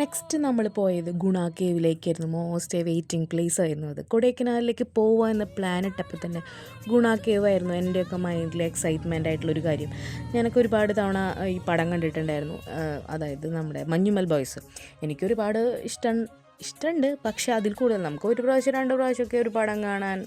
Next നമ്മൾ പോയത് ഗുണ കേവിലേക്കായിരുന്നു. മോസ്റ്റ് വെയിറ്റിംഗ് പ്ലേസ് ആയിരുന്നു അത്. കൊടൈക്കനാലിലേക്ക് പോവുക എന്ന പ്ലാൻ ഇട്ടപ്പോൾ തന്നെ ഗുണ കേവ് ആയിരുന്നു എൻ്റെയൊക്കെ മൈൻഡിൽ എക്സൈറ്റ്മെൻ്റ് ആയിട്ടുള്ളൊരു കാര്യം. ഞാനൊക്കെ ഒരുപാട് തവണ ഈ പടം കണ്ടിട്ടുണ്ടായിരുന്നു. അതായത് നമ്മുടെ മഞ്ഞുമൽ ബോയ്സ്. എനിക്കൊരുപാട് ഇഷ്ടമുണ്ട്. പക്ഷേ അതിൽ കൂടുതൽ നമുക്ക് ഒരു പ്രാവശ്യം രണ്ട് പ്രാവശ്യമൊക്കെ ഒരു പടം കാണാൻ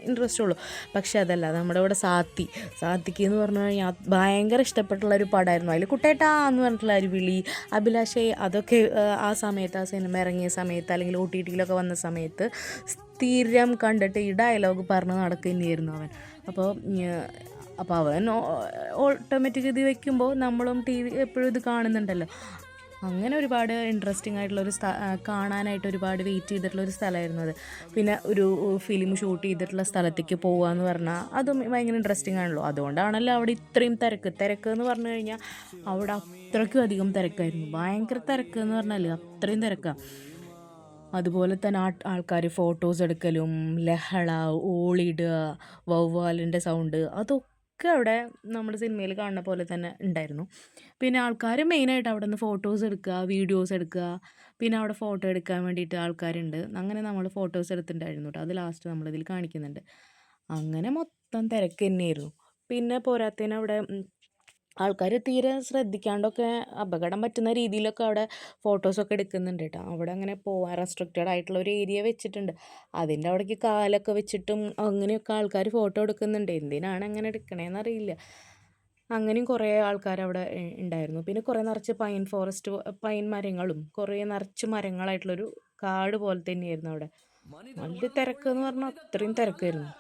ഇൻട്രസ്റ്റ് ഉള്ളൂ. പക്ഷേ അതല്ല, നമ്മുടെ ഇവിടെ സാത്തിക്ക് എന്ന് പറഞ്ഞു കഴിഞ്ഞാൽ ഭയങ്കര ഇഷ്ടപ്പെട്ടുള്ളൊരു പടമായിരുന്നു. അതിൽ കുട്ടേട്ടാ എന്ന് പറഞ്ഞിട്ടുള്ള ഒരു വിളി, അഭിലാഷേ, അതൊക്കെ ആ സമയത്ത് ആ സിനിമ ഇറങ്ങിയ സമയത്ത് അല്ലെങ്കിൽ OTTയിലൊക്കെ വന്ന സമയത്ത് സ്ഥിരം കണ്ടിട്ട് ഈ ഡയലോഗ് പറഞ്ഞ് നടക്കുക തന്നെയായിരുന്നു അവൻ. അപ്പോൾ അവൻ ഓട്ടോമാറ്റിക് ഇത് വയ്ക്കുമ്പോൾ നമ്മളും TV എപ്പോഴും ഇത് കാണുന്നുണ്ടല്ലോ. അങ്ങനെ ഒരുപാട് ഇൻട്രസ്റ്റിംഗ് ആയിട്ടുള്ളൊരു കാണാനായിട്ട് ഒരുപാട് വെയിറ്റ് ചെയ്തിട്ടുള്ളൊരു സ്ഥലമായിരുന്നു അത്. പിന്നെ ഒരു ഫിലിം ഷൂട്ട് ചെയ്തിട്ടുള്ള സ്ഥലത്തേക്ക് പോകുക എന്ന് പറഞ്ഞാൽ അതും ഭയങ്കര ഇൻട്രസ്റ്റിംഗ് ആണല്ലോ. അതുകൊണ്ടാണല്ലോ അവിടെ ഇത്രയും തിരക്ക് എന്ന് പറഞ്ഞു കഴിഞ്ഞാൽ അവിടെ അത്രയ്ക്കും അധികം തിരക്കായിരുന്നു. ഭയങ്കര തിരക്ക് എന്ന് പറഞ്ഞാൽ അത്രയും തിരക്കാണ്. അതുപോലെ തന്നെ ആൾക്കാർ ഫോട്ടോസ് എടുക്കലും ലഹള, ഓളിയിടുക, വവ്വാലിൻ്റെ സൗണ്ട്, അതൊക്കെ അവിടെ നമ്മൾ സിനിമയിൽ കാണുന്ന പോലെ തന്നെ ഉണ്ടായിരുന്നു. പിന്നെ ആൾക്കാർ മെയിനായിട്ട് അവിടെ നിന്ന് ഫോട്ടോസ് എടുക്കുക, വീഡിയോസ് എടുക്കുക. പിന്നെ അവിടെ ഫോട്ടോ എടുക്കാൻ വേണ്ടിയിട്ട് ആൾക്കാരുണ്ട്. അങ്ങനെ നമ്മൾ ഫോട്ടോസ് എടുത്തിട്ടുണ്ടായിരുന്നു കേട്ടോ. അത് ലാസ്റ്റ് നമ്മളിതിൽ കാണിക്കുന്നുണ്ട്. അങ്ങനെ മൊത്തം തിരക്ക് തന്നെയായിരുന്നു. പിന്നെ പോരാത്തതിന് അവിടെ ആൾക്കാർ തീരെ ശ്രദ്ധിക്കാണ്ടൊക്കെ അപകടം പറ്റുന്ന രീതിയിലൊക്കെ അവിടെ ഫോട്ടോസൊക്കെ എടുക്കുന്നുണ്ട് കേട്ടോ. അവിടെ അങ്ങനെ പോകാൻ റെസ്ട്രിക്റ്റഡ് ആയിട്ടുള്ള ഒരു ഏരിയ വെച്ചിട്ടുണ്ട്. അതിൻ്റെ അവിടേക്ക് കാലൊക്കെ വെച്ചിട്ടും അങ്ങനെയൊക്കെ ആൾക്കാർ ഫോട്ടോ എടുക്കുന്നുണ്ട്. എന്തിനാണ് അങ്ങനെ എടുക്കണേന്നറിയില്ല. അങ്ങനെയും കുറേ ആൾക്കാർ അവിടെ ഉണ്ടായിരുന്നു. പിന്നെ കുറേ നിറച്ച് പൈൻ മരങ്ങളും കുറേ നിറച്ച് മരങ്ങളായിട്ടുള്ളൊരു കാട് പോലെ തന്നെയായിരുന്നു അവിടെ. നല്ല തിരക്കെന്ന് പറഞ്ഞാൽ അത്രയും തിരക്കായിരുന്നു.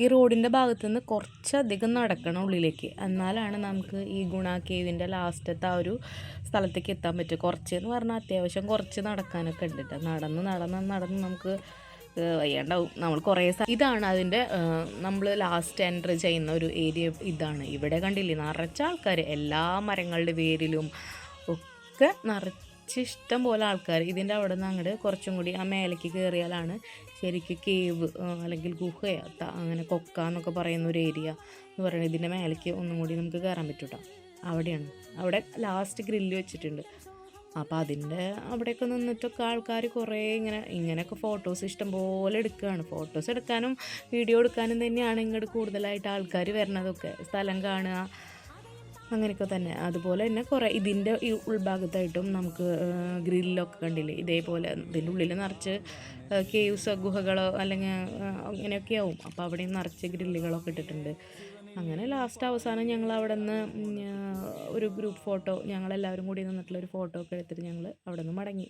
ഈ റോഡിൻ്റെ ഭാഗത്തു നിന്ന് കുറച്ചധികം നടക്കണം ഉള്ളിലേക്ക്. എന്നാലാണ് നമുക്ക് ഈ ഗുണ കേവിൻ്റെ ലാസ്റ്റത്തെ ആ ഒരു സ്ഥലത്തേക്ക് എത്താൻ പറ്റും. കുറച്ചെന്ന് പറഞ്ഞാൽ അത്യാവശ്യം കുറച്ച് നടക്കാനൊക്കെ ഉണ്ട് കേട്ടോ. നടന്ന് നമുക്ക് വയ്യാണ്ടാവും. നമ്മൾ കുറേ ഇതാണ് അതിൻ്റെ നമ്മൾ ലാസ്റ്റ് എൻട്രി ചെയ്യുന്ന ഒരു ഏരിയ. ഇതാണ്. ഇവിടെ കണ്ടില്ലേ നിറച്ച ആൾക്കാർ, എല്ലാ മരങ്ങളുടെ വേരിലും ഒക്കെ നിറച്ച് ഇഷ്ടം പോലെ ആൾക്കാർ. ഇതിൻ്റെ അവിടെ നിന്ന് അങ്ങോട്ട് കുറച്ചും കൂടി ആ മേലേക്ക് കയറിയാലാണ് ശരിക്കും കേവ് അല്ലെങ്കിൽ ഗുഹയോ അങ്ങനെ കൊക്ക എന്നൊക്കെ പറയുന്ന ഒരു ഏരിയ എന്ന് പറയുന്നത്. ഇതിൻ്റെ മേലേക്ക് ഒന്നും കൂടി നമുക്ക് കയറാൻ പറ്റും കേട്ടോ. അവിടെയാണ്. അവിടെ ലാസ്റ്റ് ഗ്രില്ല് വെച്ചിട്ടുണ്ട്. അപ്പോൾ അതിൻ്റെ അവിടെയൊക്കെ നിന്നിട്ടൊക്കെ ആൾക്കാർ കുറേ ഇങ്ങനെയൊക്കെ ഫോട്ടോസ് ഇഷ്ടം പോലെ എടുക്കുകയാണ്. ഫോട്ടോസ് എടുക്കാനും വീഡിയോ എടുക്കാനും തന്നെയാണ് ഇങ്ങോട്ട് കൂടുതലായിട്ട് ആൾക്കാർ വരുന്നതൊക്കെ. സ്ഥലം കാണുക അങ്ങനെയൊക്കെ തന്നെ. അതുപോലെ തന്നെ കുറേ ഇതിൻ്റെ ഈ ഉൾഭാഗത്തായിട്ടും നമുക്ക് ഗ്രില്ലൊക്കെ കണ്ടില്ലേ, ഇതേപോലെ ഇതിൻ്റെ ഉള്ളിൽ നിറച്ച് കേവ്സോ ഗുഹകളോ അല്ലെങ്കിൽ അങ്ങനെയൊക്കെ ആവും. അപ്പോൾ അവിടെയും നിറച്ച് ഗ്രില്ലുകളൊക്കെ ഇട്ടിട്ടുണ്ട്. അങ്ങനെ ലാസ്റ്റ് അവസാനം ഞങ്ങൾ അവിടെ നിന്ന് ഒരു ഗ്രൂപ്പ് ഫോട്ടോ, ഞങ്ങളെല്ലാവരും കൂടി നിന്നിട്ടുള്ളൊരു ഫോട്ടോ ഒക്കെ എടുത്തിട്ട് ഞങ്ങൾ അവിടെ നിന്ന് മടങ്ങി.